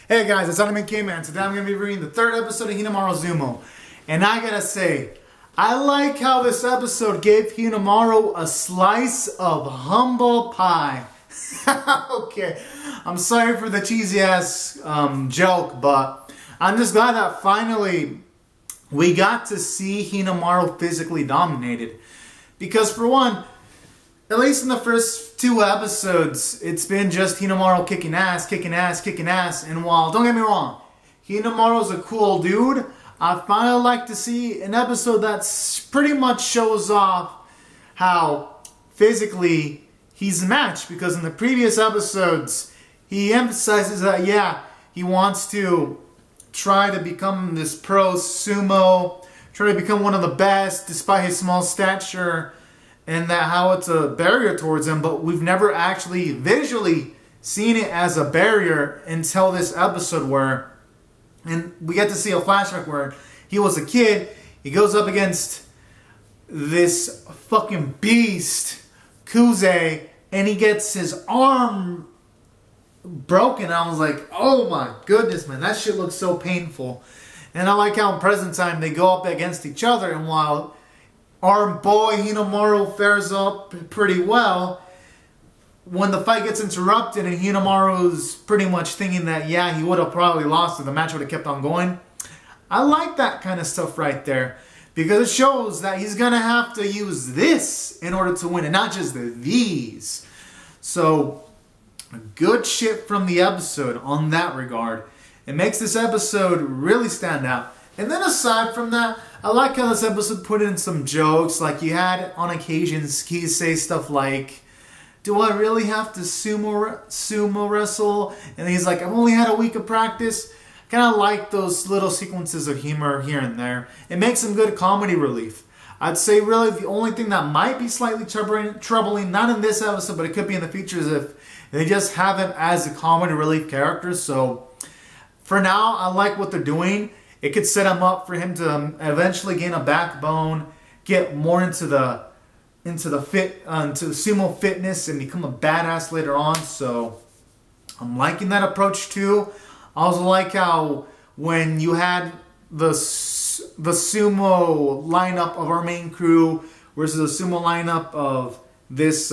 Hey guys, it's Anime K-Man. Today I'm going to be reading the third episode of Hinomaru Sumo. And I gotta say, I like how this episode gave Hinomaru a slice of humble pie. Okay, I'm sorry for the cheesy ass joke, but I'm just glad that finally we got to see Hinomaru physically dominated. Because for one, at least in the first two episodes, it's been just Hinomaru kicking ass, kicking ass, kicking ass. And while, don't get me wrong, Hinomaru's a cool dude, I finally like to see an episode that pretty much shows off how physically he's matched. Because in the previous episodes, he emphasizes that, yeah, he wants to try to become this pro sumo, try to become one of the best despite his small stature, and that how it's a barrier towards him, but we've never actually visually seen it as a barrier until this episode where, and we get to see a flashback where he was a kid, he goes up against this fucking beast, Kuze, and he gets his arm broken. I was like, oh my goodness, man, that shit looks so painful. And I like how in present time they go up against each other, and while our boy Hinomaru fares up pretty well, when the fight gets interrupted and Hinomaru's pretty much thinking that, yeah, he would have probably lost if the match would have kept on going. I like that kind of stuff right there, because it shows that he's going to have to use this in order to win, and not just these. So, good shit from the episode on that regard. It makes this episode really stand out. And then aside from that, I like how this episode put in some jokes. Like, you had on occasions Key say stuff like, do I really have to sumo wrestle? And he's like, I've only had a week of practice. Kind of like those little sequences of humor here and there. It makes some good comedy relief. I'd say really the only thing that might be slightly troubling, not in this episode, but it could be in the future, is if they just have him as a comedy relief character. So for now, I like what they're doing. It could set him up for him to eventually gain a backbone, get more into the sumo fitness, and become a badass later on. So I'm liking that approach too. I also like how when you had the sumo lineup of our main crew versus the sumo lineup of this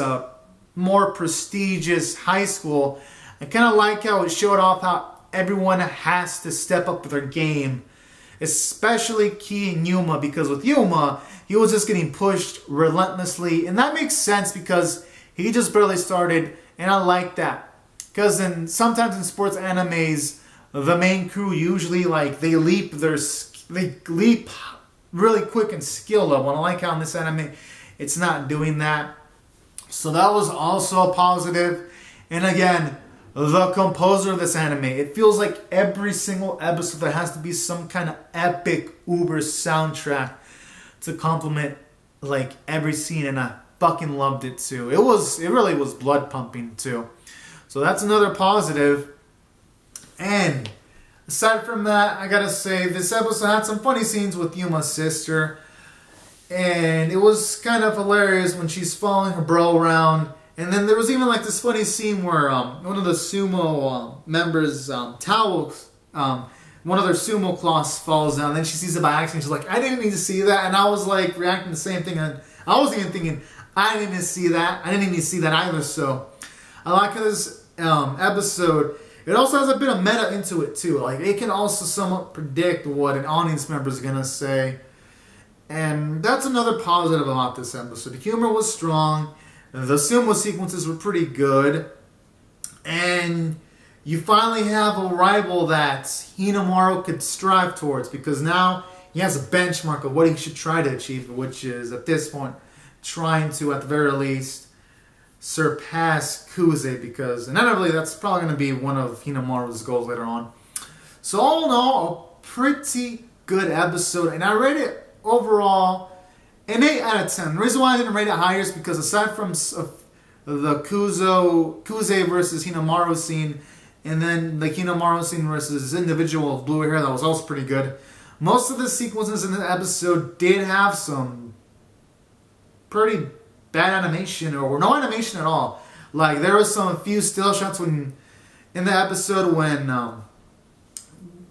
more prestigious high school, I kind of like how it showed off how everyone has to step up their game. Especially Ki and Yuma, because with Yuma, he was just getting pushed relentlessly. And that makes sense because he just barely started, and I like that. Because sometimes in sports animes, the main crew usually they leap really quick and skill level. And I like how in this anime, it's not doing that. So that was also a positive. And again, the composer of this anime, it feels like every single episode there has to be some kind of epic uber soundtrack to complement every scene, and I fucking loved it too. It really was blood pumping too. So that's another positive. And aside from that, I gotta say this episode had some funny scenes with Yuma's sister, and it was kind of hilarious when she's following her bro around. And then there was even this funny scene where one of the sumo members' towels, one of their sumo cloths falls down. And then she sees it by accident. She's like, I didn't need to see that. And I was reacting the same thing. And I was even thinking, I didn't need to see that. I didn't need to see that either. So I like how this episode, it also has a bit of meta into it too. It can also somewhat predict what an audience member is going to say. And that's another positive about this episode. The humor was strong. The sumo sequences were pretty good. And you finally have a rival that Hinomaru could strive towards, because now he has a benchmark of what he should try to achieve, which is, at this point, trying to, at the very least, surpass Kuze, because inevitably that's probably going to be one of Hinomaru's goals later on. So all in all, a pretty good episode, and I rate it overall an 8 out of 10. The reason why I didn't rate it higher is because aside from the Kuze versus Hinomaru scene, and then the Hinomaru scene versus this individual with blue hair that was also pretty good, most of the sequences in the episode did have some pretty bad animation, or no animation at all. There was some few still shots in the episode when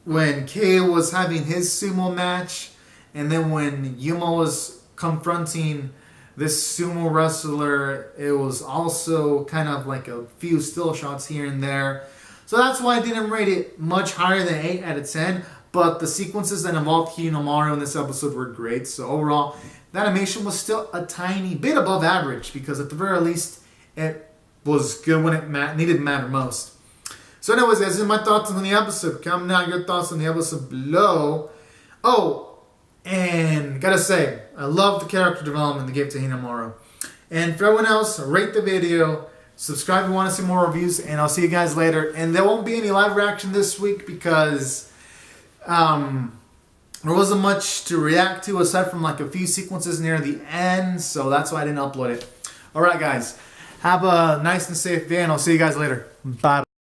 when Kei was having his sumo match, and then when Yuma was confronting this sumo wrestler, it was also kind of like a few still shots here and there. So that's why I didn't rate it much higher than 8 out of 10. But the sequences that involved Hinomaru in this episode were great. So overall, the animation was still a tiny bit above average, because at the very least, it was good when it needed to matter most. So anyways, guys, these are my thoughts on the episode. Comment down your thoughts on the episode below. Oh, and gotta say, I love the character development they gave to Hinomaru. And for everyone else, rate the video, subscribe if you want to see more reviews, and I'll see you guys later. And there won't be any live reaction this week because there wasn't much to react to aside from like a few sequences near the end, so that's why I didn't upload it. Alright guys, have a nice and safe day, and I'll see you guys later. Bye.